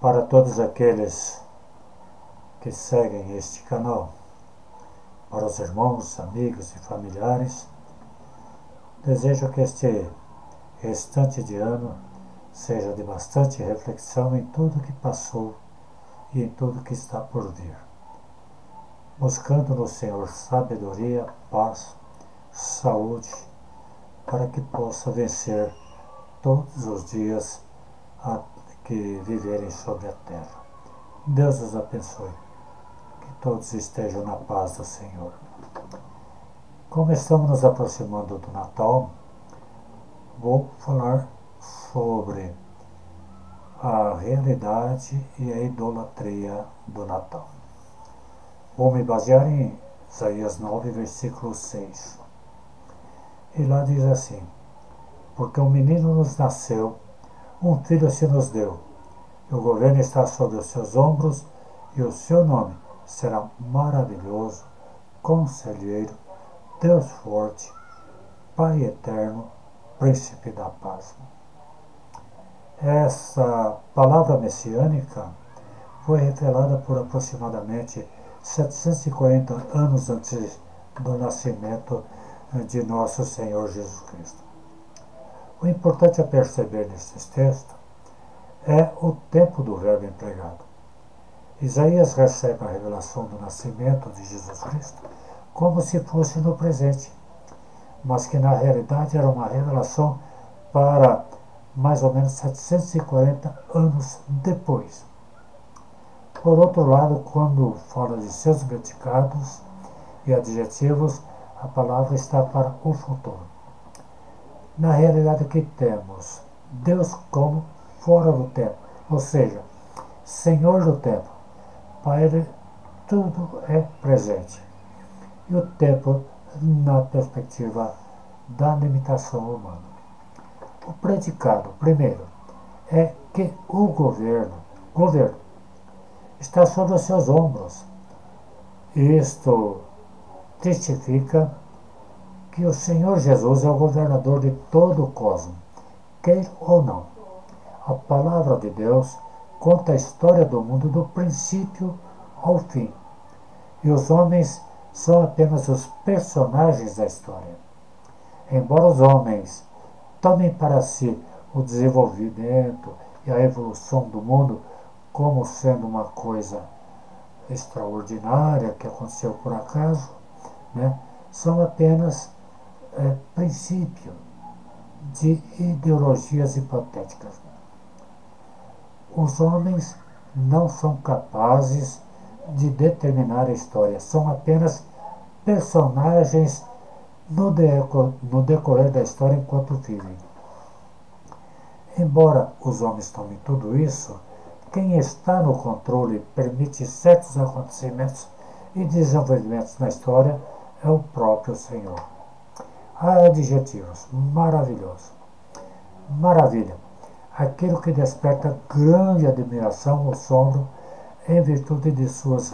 Para todos aqueles que seguem este canal, para os irmãos, amigos e familiares, desejo que este restante de ano seja de bastante reflexão em tudo que passou e em tudo que está por vir, buscando no Senhor sabedoria, paz, saúde, para que possa vencer todos os dias que viverem sobre a terra. Deus os abençoe. Que todos estejam na paz do Senhor. Como estamos nos aproximando do Natal, vou falar sobre a realidade e a idolatria do Natal. Vou me basear em Isaías 9, versículo 6. E lá diz assim: porque um menino nos nasceu, um filho se nos deu, e o governo está sobre os seus ombros, e o seu nome será maravilhoso, Conselheiro, Deus forte, Pai eterno, Príncipe da paz. Essa palavra messiânica foi revelada por aproximadamente 740 anos antes do nascimento de nosso Senhor Jesus Cristo. O importante a perceber nestes textos é o tempo do verbo empregado. Isaías recebe a revelação do nascimento de Jesus Cristo como se fosse no presente, mas que na realidade era uma revelação para mais ou menos 740 anos depois. Por outro lado, quando fala de seus predicados e adjetivos, a palavra está para o futuro. Na realidade, aqui temos Deus como fora do tempo, ou seja, Senhor do tempo. Para Ele, tudo é presente. E o tempo na perspectiva da limitação humana. O predicado, primeiro, é que o governo está sobre os seus ombros. Isto testifica que o Senhor Jesus é o governador de todo o cosmos, queira ou não. A palavra de Deus conta a história do mundo do princípio ao fim. E os homens são apenas os personagens da história. Embora os homens tomem para si o desenvolvimento e a evolução do mundo como sendo uma coisa extraordinária que aconteceu por acaso, são apenas princípio de ideologias hipotéticas. Os homens não são capazes de determinar a história, são apenas personagens no decorrer da história enquanto vivem. Embora os homens tomem tudo isso, quem está no controle permite certos acontecimentos e desenvolvimentos na história é o próprio Senhor. Há adjetivos: maravilhoso, maravilha, aquilo que desperta grande admiração ou assombro em virtude de suas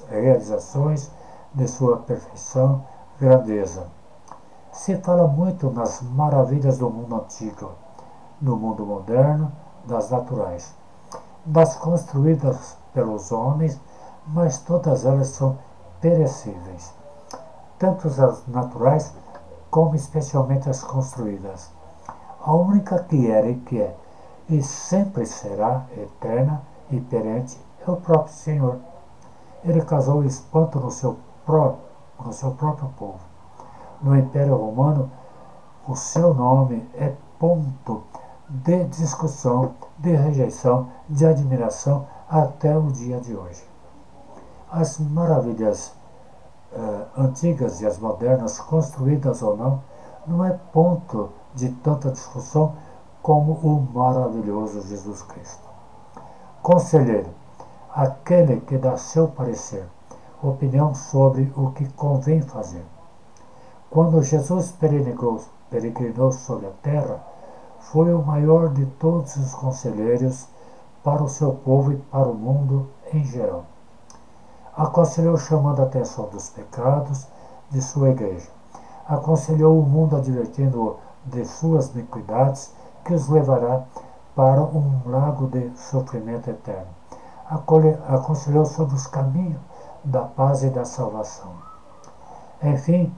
realizações, de sua perfeição, grandeza. Se fala muito nas maravilhas do mundo antigo, do mundo moderno, das naturais, das construídas pelos homens, mas todas elas são perecíveis, tanto as naturais como especialmente as construídas. A única que era e que é, e sempre será eterna e perene, é o próprio Senhor. Ele causou espanto no seu próprio povo. No Império Romano, o seu nome é ponto de discussão, de rejeição, de admiração até o dia de hoje. As maravilhas antigas e as modernas, construídas ou não é ponto de tanta discussão como o maravilhoso Jesus Cristo. Conselheiro, aquele que dá seu parecer, opinião sobre o que convém fazer. Quando Jesus peregrinou sobre a terra, foi o maior de todos os conselheiros para o seu povo e para o mundo em geral. Aconselhou chamando a atenção dos pecados de sua igreja. Aconselhou o mundo advertindo-o de suas iniquidades que os levará para um lago de sofrimento eterno. Aconselhou sobre os caminhos da paz e da salvação. Enfim,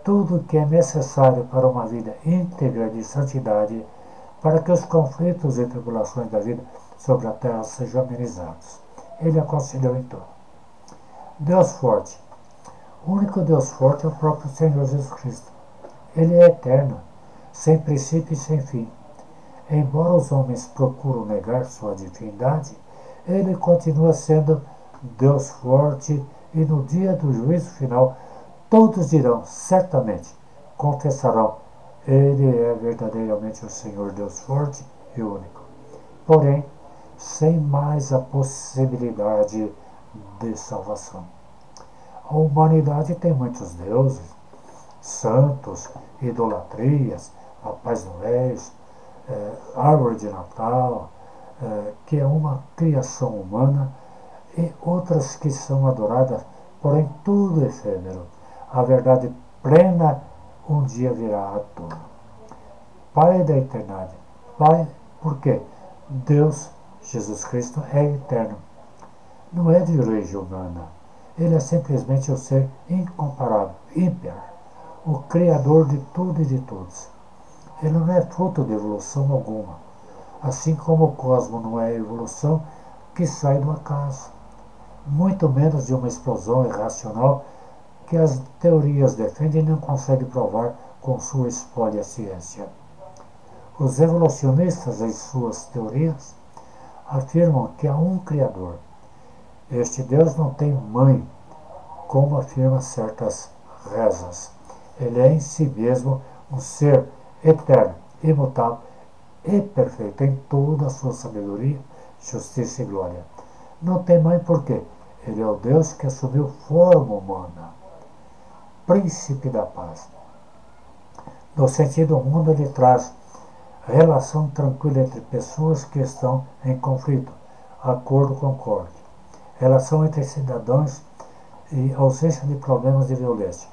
tudo o que é necessário para uma vida íntegra de santidade, para que os conflitos e tribulações da vida sobre a terra sejam amenizados. Ele aconselhou em tudo. Deus forte. O único Deus forte é o próprio Senhor Jesus Cristo. Ele é eterno, sem princípio e sem fim. Embora os homens procurem negar sua divindade, ele continua sendo Deus forte, e no dia do juízo final todos dirão, certamente, confessarão, ele é verdadeiramente o Senhor Deus forte e único. Porém, sem mais a possibilidade de salvação. A humanidade tem muitos deuses, santos, idolatrias, Papais Noéis, árvore de Natal, que é uma criação humana, e outras que são adoradas, porém tudo efêmero. A verdade plena um dia virá à tona. Pai da eternidade. Pai, por quê? Deus, Jesus Cristo, é eterno. Não é de origem humana. Ele é simplesmente o ser incomparável, ímpar, o Criador de tudo e de todos. Ele não é fruto de evolução alguma, assim como o cosmos não é evolução que sai do acaso, muito menos de uma explosão irracional que as teorias defendem e não conseguem provar com sua espólia ciência. Os evolucionistas, em suas teorias, afirmam que há um Criador. Este Deus não tem mãe, como afirma certas rezas. Ele é em si mesmo um ser eterno, imutável e perfeito em toda a sua sabedoria, justiça e glória. Não tem mãe por quê? Ele é o Deus que assumiu forma humana, príncipe da paz. No sentido mundo, ele traz relação tranquila entre pessoas que estão em conflito, acordo, concórdia, relação entre cidadãos e ausência de problemas de violência,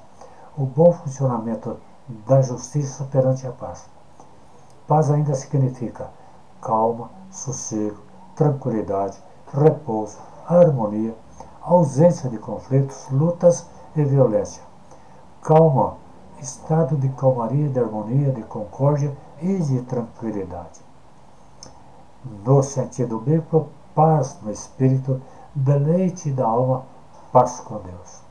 o bom funcionamento da justiça perante a paz. Paz ainda significa calma, sossego, tranquilidade, repouso, harmonia, ausência de conflitos, lutas e violência. Calma, estado de calmaria, de harmonia, de concórdia e de tranquilidade. No sentido bíblico, paz no espírito, deleite da alma, paz com Deus.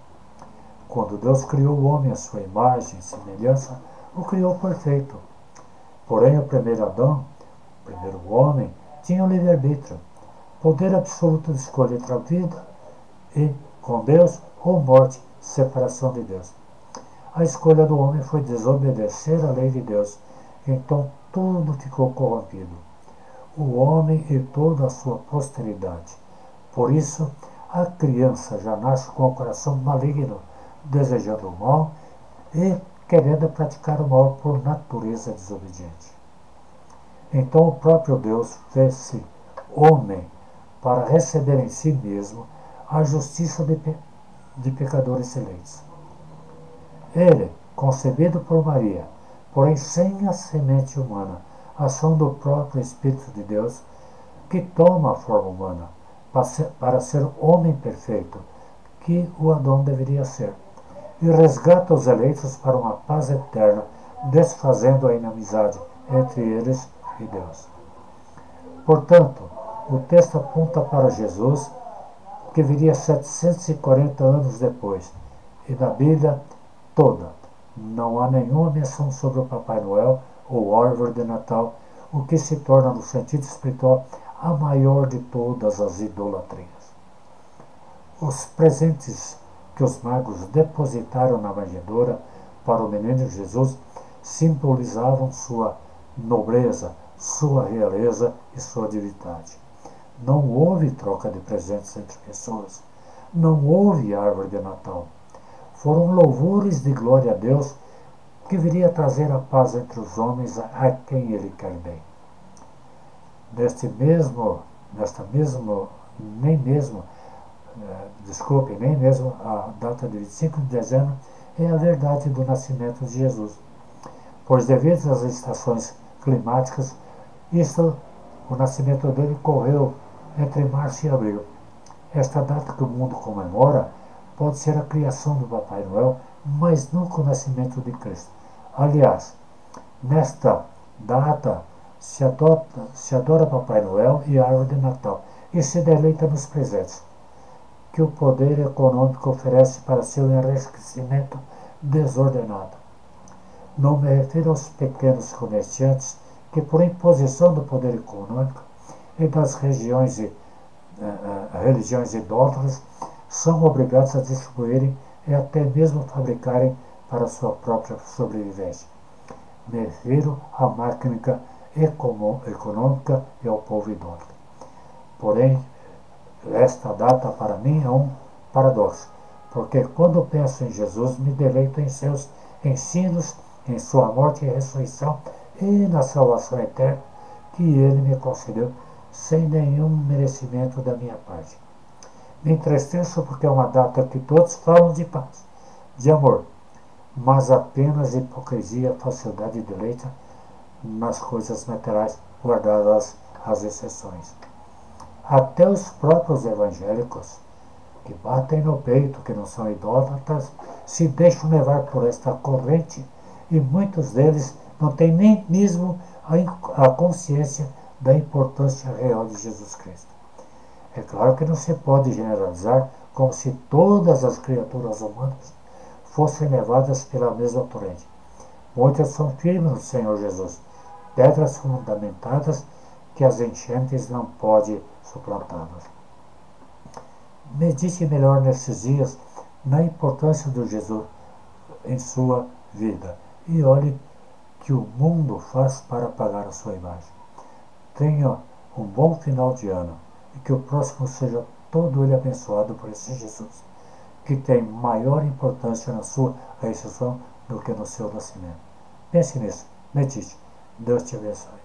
Quando Deus criou o homem à sua imagem e semelhança, o criou perfeito. Porém, o primeiro Adão, o primeiro homem, tinha o livre-arbítrio, poder absoluto de escolha entre a vida e com Deus ou morte, separação de Deus. A escolha do homem foi desobedecer à lei de Deus, então tudo ficou corrompido. O homem e toda a sua posteridade. Por isso, a criança já nasce com o coração maligno, desejando o mal e querendo praticar o mal por natureza desobediente. Então o próprio Deus fez-se homem para receber em si mesmo a justiça de pecadores excelentes. Ele, concebido por Maria, porém sem a semente humana, ação do próprio Espírito de Deus, que toma a forma humana, para ser homem perfeito, que o Adão deveria ser, e resgata os eleitos para uma paz eterna, desfazendo a inimizade entre eles e Deus. Portanto, o texto aponta para Jesus, que viria 740 anos depois, e na Bíblia toda não há nenhuma menção sobre o Papai Noel ou árvore de Natal, o que se torna, no sentido espiritual, a maior de todas as idolatrias. Os presentes que os magos depositaram na manjedoura para o menino Jesus simbolizavam sua nobreza, sua realeza e sua divindade. Não houve troca de presentes entre pessoas. Não houve árvore de Natal. Foram louvores de glória a Deus, que viria trazer a paz entre os homens a quem Ele quer bem. Nem mesmo a data de 25 de dezembro é a verdade do nascimento de Jesus, pois devido às estações climáticas, isso O nascimento dele correu entre março e abril. Esta data que o mundo comemora pode ser a criação do Papai Noel, mas nunca o nascimento de Cristo. Aliás, nesta data se adora Papai Noel e a árvore de Natal e se deleita nos presentes que o poder econômico oferece para seu enriquecimento desordenado. Não me refiro aos pequenos comerciantes que, por imposição do poder econômico e das religiões idólatras, são obrigados a distribuírem e até mesmo fabricarem para sua própria sobrevivência. Me refiro à máquina econômica e ao povo idólatra. Porém, esta data para mim é um paradoxo, porque quando penso em Jesus, me deleito em seus ensinos, em sua morte e ressurreição e na salvação eterna que ele me concedeu sem nenhum merecimento da minha parte. Me entristeço porque é uma data que todos falam de paz, de amor, mas apenas hipocrisia, falsidade e deleite nas coisas materiais, guardadas as exceções. Até os próprios evangélicos, que batem no peito, que não são idólatras, se deixam levar por esta corrente e muitos deles não têm nem mesmo a consciência da importância real de Jesus Cristo. É claro que não se pode generalizar como se todas as criaturas humanas fossem levadas pela mesma corrente. Muitas são firmes no Senhor Jesus, pedras fundamentadas que as enchentes não podem suplantá-las. Medite melhor nesses dias na importância do Jesus em sua vida e olhe que o mundo faz para pagar a sua imagem. Tenha um bom final de ano e que o próximo seja todo ele abençoado por esse Jesus, que tem maior importância na sua ressurreição do que no seu nascimento. Pense nisso, medite. Deus te abençoe.